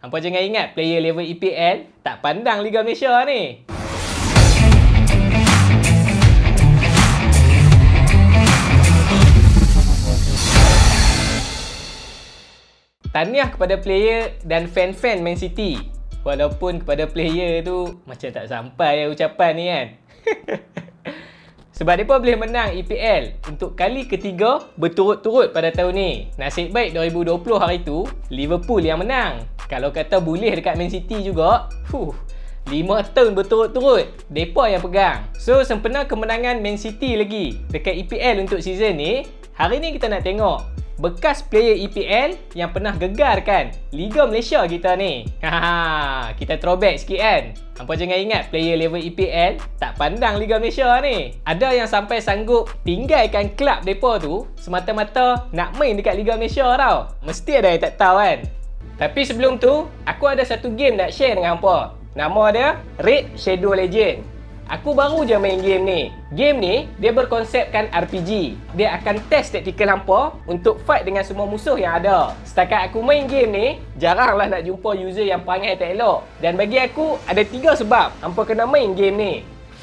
Hampa jangan ingat player level EPL tak pandang Liga Malaysia ni. Tahniah kepada player dan fan-fan Man City. Walaupun kepada player tu macam tak sampai ucapan ni kan. Sebab mereka boleh menang EPL untuk kali ketiga berturut-turut pada tahun ni. Nasib baik 2020 hari tu Liverpool yang menang. Kalau kata boleh dekat Man City juga, 5 tahun berturut-turut mereka yang pegang. So sempena kemenangan Man City lagi dekat EPL untuk season ni, hari ni kita nak tengok bekas player EPL yang pernah gegarkan Liga Malaysia kita ni. Kita throwback sikit kan. Hampa jangan ingat player level EPL tak pandang Liga Malaysia ni. Ada yang sampai sanggup tinggalkan klub mereka tu semata-mata nak main dekat Liga Malaysia tau. Mesti ada yang tak tahu kan. Tapi sebelum tu, aku ada satu game nak share dengan hampa. Nama dia Raid Shadow Legend. Aku baru je main game ni. Game ni, dia berkonsepkan RPG. Dia akan test taktikal hampa untuk fight dengan semua musuh yang ada. Setakat aku main game ni, jaranglah nak jumpa user yang perangai tak elok. Dan bagi aku, ada 3 sebab hampa kena main game ni.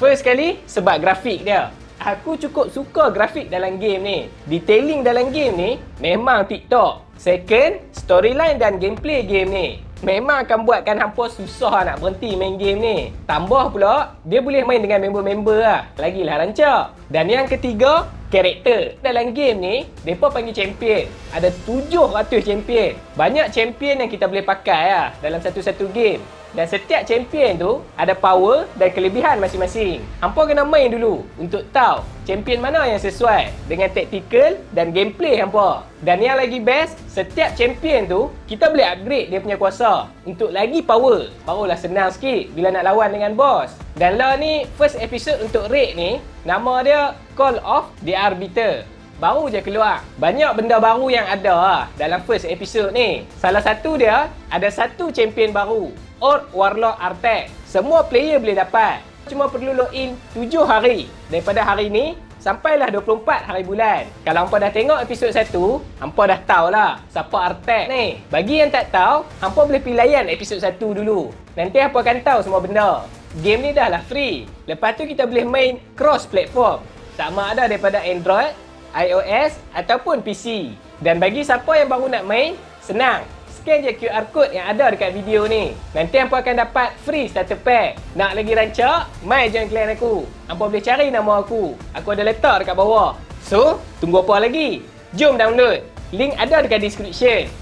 First kali, sebab grafik dia. Aku cukup suka grafik dalam game ni. Detailing dalam game ni, memang TikTok. Second, storyline dan gameplay game ni memang akan buatkan hampa susah nak berhenti main game ni. Tambah pula, dia boleh main dengan member-member lah. Lagilah rancak. Dan yang ketiga, karakter. Dalam game ni, mereka panggil champion. Ada 700 champion. Banyak champion yang kita boleh pakai lah dalam satu-satu game. Dan setiap champion tu ada power dan kelebihan masing-masing. Hampa kena main dulu untuk tahu champion mana yang sesuai dengan tactical dan gameplay hampa. Dan yang lagi best, setiap champion tu kita boleh upgrade dia punya kuasa untuk lagi power. Barulah senang sikit bila nak lawan dengan boss. Dan lah ni first episode untuk Raid ni, nama dia Call of the Arbiter. Baru je keluar. Banyak benda baru yang ada lah dalam first episode ni. Salah satu dia, ada satu champion baru, Orc Warlock Artek. Semua player boleh dapat. Cuma perlu login 7 hari. Daripada hari ni sampailah 24 hari bulan. Kalau hampa dah tengok episod 1, hampa dah tahulah siapa Artek ni. Bagi yang tak tahu, hampa boleh pergi layan episod 1 dulu. Nanti hampa akan tahu semua benda. Game ni dah lah free. Lepas tu kita boleh main cross platform. Sama ada daripada Android, iOS ataupun PC. Dan bagi siapa yang baru nak main, senang. Scan je QR code yang ada dekat video ni. Nanti hampa akan dapat free starter pack. Nak lagi rancak? Mai join clan aku. Hampa boleh cari nama aku. Aku ada letak dekat bawah. So, tunggu apa lagi? Jom download. Link ada dekat description.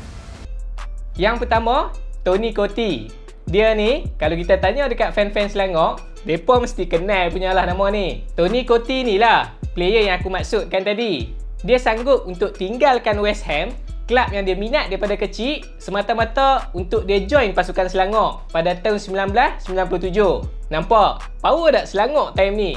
Yang pertama, Tony Cottee. Dia ni, kalau kita tanya dekat fan-fan Selangor, mereka mesti kenal punya lah nama ni. Tony Cottee ni lah player yang aku maksudkan tadi. Dia sanggup untuk tinggalkan West Ham, klub yang dia minat daripada kecil, semata-mata untuk dia join pasukan Selangor pada tahun 1997. Nampak? Power tak Selangor time ni?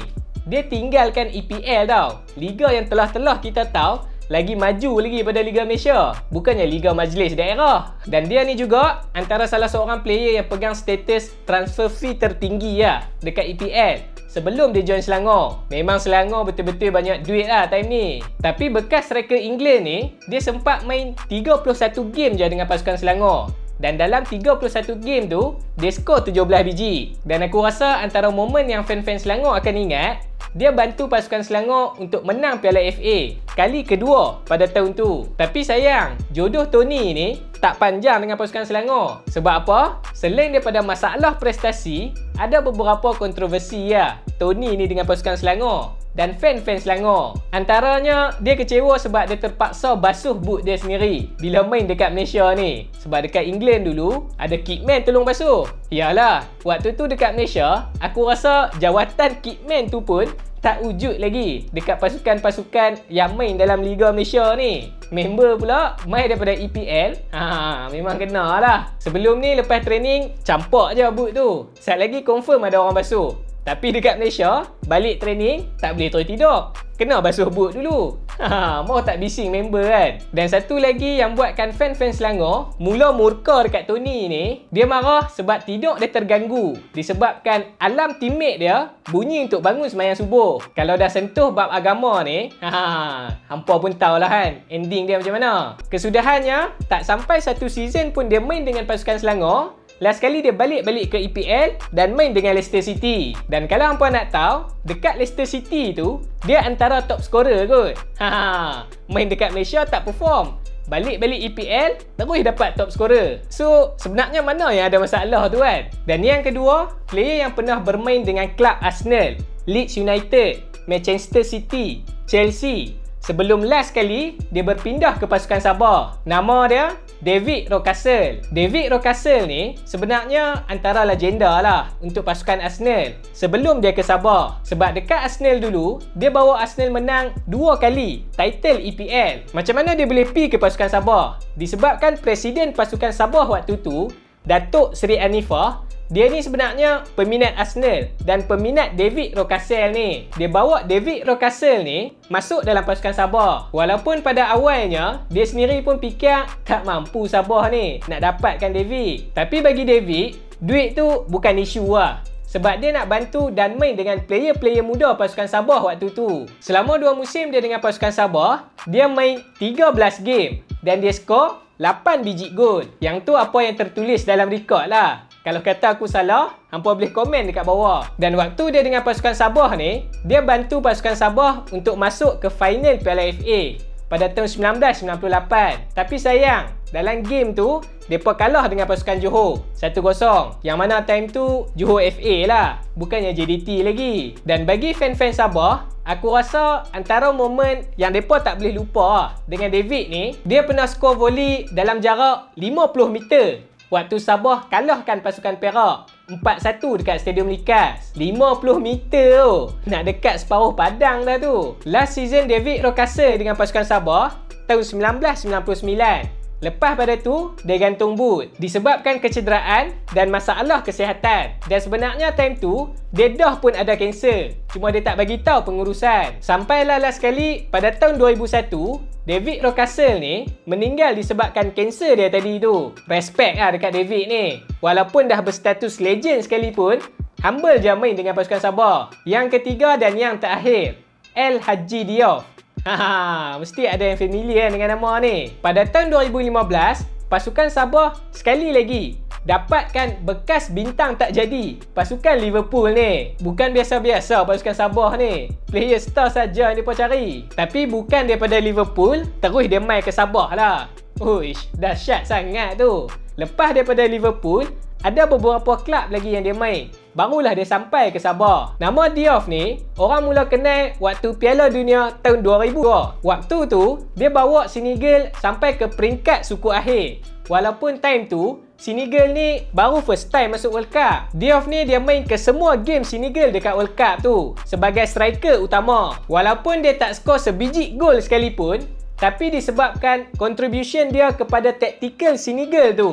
Dia tinggalkan EPL tau. Liga yang telah-telah kita tahu lagi maju lagi pada Liga Malaysia. Bukannya Liga Majlis Daerah. Dan dia ni juga antara salah seorang player yang pegang status transfer fee tertinggi lah dekat EPL. Sebelum dia join Selangor. Memang Selangor betul-betul banyak duit lah time ni. Tapi bekas striker England ni, dia sempat main 31 game je dengan pasukan Selangor. Dan dalam 31 game tu, dia skor 17 biji. Dan aku rasa antara momen yang fan-fan Selangor akan ingat, dia bantu pasukan Selangor untuk menang Piala FA kali kedua pada tahun tu. Tapi sayang, jodoh Tony ni tak panjang dengan pasukan Selangor. Sebab apa? Selain daripada masalah prestasi, ada beberapa kontroversi ya Tony ni dengan pasukan Selangor dan fan-fan Selangor. Antaranya, dia kecewa sebab dia terpaksa basuh boot dia sendiri bila main dekat Malaysia ni. Sebab dekat England dulu, ada kitman tolong basuh. Yalah, waktu tu dekat Malaysia, aku rasa jawatan kitman tu pun tak wujud lagi dekat pasukan-pasukan yang main dalam Liga Malaysia ni. Member pula main daripada EPL. Memang kena lah. Sebelum ni lepas training, campak je boot tu. Saat lagi confirm ada orang basuh. Tapi dekat Malaysia, balik training, tak boleh tidur. Kena basuh boot dulu. Mau tak bising member kan? Dan satu lagi yang buatkan fan-fan Selangor mula murka dekat Tony ni, dia marah sebab tidur dia terganggu disebabkan alarm teammate dia bunyi untuk bangun sembahyang subuh. Kalau dah sentuh bab agama ni, hampa pun tahulah kan ending dia macam mana. Kesudahannya, tak sampai satu season pun dia main dengan pasukan Selangor. Last kali dia balik ke EPL dan main dengan Leicester City. Dan kalau hampa nak tahu, dekat Leicester City tu, dia antara top scorer kot. Main dekat Malaysia tak perform. Balik EPL, terus dapat top scorer. So, sebenarnya mana yang ada masalah tu kan? Dan yang kedua, player yang pernah bermain dengan klub Arsenal, Leeds United, Manchester City, Chelsea. Sebelum last kali, dia berpindah ke pasukan Sabah. Nama dia David Rocastle. David Rocastle ni sebenarnya antara legenda lah untuk pasukan Arsenal sebelum dia ke Sabah. Sebab dekat Arsenal dulu, dia bawa Arsenal menang 2 kali title EPL. Macam mana dia boleh pergi ke pasukan Sabah? Disebabkan presiden pasukan Sabah waktu tu, Datuk Seri Anifah, dia ni sebenarnya peminat Arsenal dan peminat David Rocastle ni. Dia bawa David Rocastle ni masuk dalam pasukan Sabah. Walaupun pada awalnya, dia sendiri pun fikir tak mampu Sabah ni nak dapatkan David. Tapi bagi David, duit tu bukan isu lah. Sebab dia nak bantu dan main dengan player-player muda pasukan Sabah waktu tu. Selama 2 musim dia dengan pasukan Sabah, dia main 13 game dan dia skor 8 biji gol. Yang tu apa yang tertulis dalam rekod lah. Kalau kata aku salah, hampa boleh komen dekat bawah. Dan waktu dia dengan pasukan Sabah ni, dia bantu pasukan Sabah untuk masuk ke final Piala FA pada tahun 1998. Tapi sayang, dalam game tu, mereka kalah dengan pasukan Johor 1-0. Yang mana time tu, Johor FA lah, bukannya JDT lagi. Dan bagi fan-fan Sabah, aku rasa antara momen yang mereka tak boleh lupa dengan David ni, dia pernah skor volley dalam jarak 50 meter. Waktu Sabah kalahkan pasukan Perak 4-1 dekat Stadium Likas. 50 meter tu. Nak dekat separuh padang dah tu. Last season David Rocastle dengan pasukan Sabah tahun 1999. Lepas pada tu, dia gantung boot disebabkan kecederaan dan masalah kesihatan. Dan sebenarnya time tu, dia dah pun ada kanser. Cuma dia tak bagi tahu pengurusan. Sampailah last kali pada tahun 2001, David Rocastle ni meninggal disebabkan kanser dia tadi tu. Respect lah dekat David ni. Walaupun dah berstatus legend sekalipun, humble je main dengan pasukan Sabah. Yang ketiga dan yang terakhir, El Hadji Diouf. Mesti ada yang familiar dengan nama ni. Pada tahun 2015, pasukan Sabah sekali lagi dapatkan bekas bintang tak jadi pasukan Liverpool ni. Bukan biasa-biasa pasukan Sabah ni. Player star saja yang mereka cari. Tapi bukan daripada Liverpool, terus dia main ke Sabah lah. Uish, dahsyat sangat tu. Lepas daripada Liverpool, ada beberapa klub lagi yang dia main. Barulah dia sampai ke Sabah. Nama Diouf ni, orang mula kenal waktu Piala Dunia tahun 2002. Waktu tu, dia bawa Senegal sampai ke peringkat suku akhir. Walaupun time tu, Senegal ni baru first time masuk World Cup. Diouf ni dia main ke semua game Senegal dekat World Cup tu sebagai striker utama. Walaupun dia tak skor sebiji gol sekalipun, tapi disebabkan contribution dia kepada tactical Senegal tu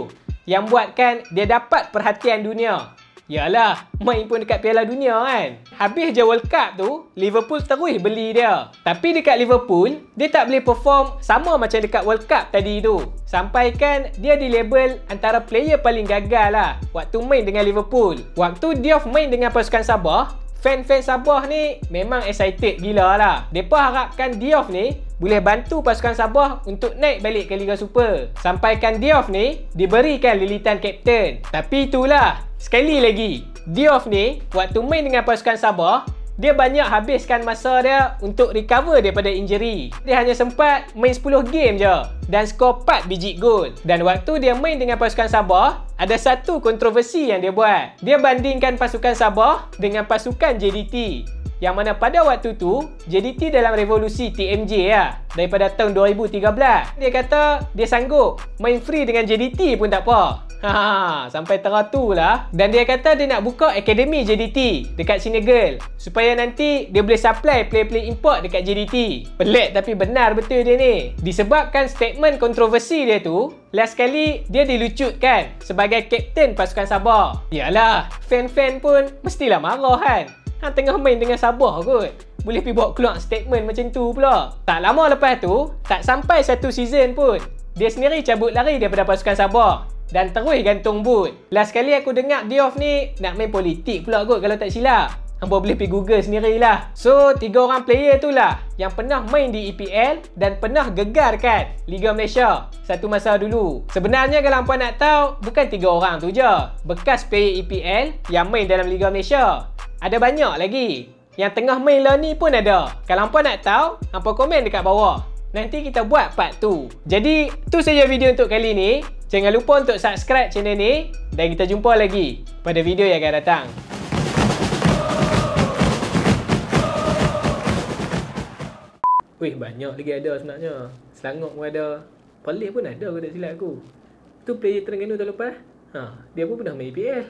yang buatkan dia dapat perhatian dunia. Yalah, main pun dekat Piala Dunia kan. Habis je World Cup tu, Liverpool terus beli dia. Tapi dekat Liverpool, dia tak boleh perform sama macam dekat World Cup tadi tu. Sampaikan dia di label antara player paling gagal lah waktu main dengan Liverpool. Waktu Diouf main dengan pasukan Sabah, fan-fan Sabah ni memang excited gila lah. Mereka harapkan Diouf ni boleh bantu pasukan Sabah untuk naik balik ke Liga Super. Sampaikan Diouf ni diberikan lilitan kapten. Tapi itulah, sekali lagi, Diouf ni waktu main dengan pasukan Sabah, dia banyak habiskan masa dia untuk recover daripada injury. Dia hanya sempat main 10 game je dan skor 4 biji gol. Dan waktu dia main dengan pasukan Sabah, ada satu kontroversi yang dia buat. Dia bandingkan pasukan Sabah dengan pasukan JDT. Yang mana pada waktu tu, JDT dalam revolusi TMJ lah, daripada tahun 2013. Dia kata dia sanggup main free dengan JDT pun tak apa. Sampai teratu lah. Dan dia kata dia nak buka akademi JDT dekat Senegal supaya nanti dia boleh supply player-player import dekat JDT. Pelik tapi benar betul dia ni. Disebabkan statement statement kontroversi dia tu, last kali dia dilucutkan sebagai kapten pasukan Sabah. Yalah, fan-fan pun mestilah marah kan. Hang tengah main dengan Sabah kot, boleh pergi buat keluar statement macam tu pula. Tak lama lepas tu, tak sampai 1 season pun, dia sendiri cabut lari daripada pasukan Sabah dan terus gantung boot. Last kali aku dengar Diouf ni nak main politik pula kot kalau tak silap. Hampa boleh pergi Google sendirilah. So, 3 orang player tu lah yang pernah main di EPL dan pernah gegarkan Liga Malaysia satu masa dulu. Sebenarnya kalau hampa nak tahu, bukan 3 orang tu je bekas player EPL yang main dalam Liga Malaysia. Ada banyak lagi. Yang tengah main lah ni pun ada. Kalau hampa nak tahu, hampa komen dekat bawah. Nanti kita buat part 2. Jadi, tu saja video untuk kali ni. Jangan lupa untuk subscribe channel ni dan kita jumpa lagi pada video yang akan datang. Weh, banyak lagi ada sebenarnya. Selangor pun ada. Pelik pun ada kalau tak silap aku. Tu player Terengganu tahun lepas. Dia pun pernah main EPL.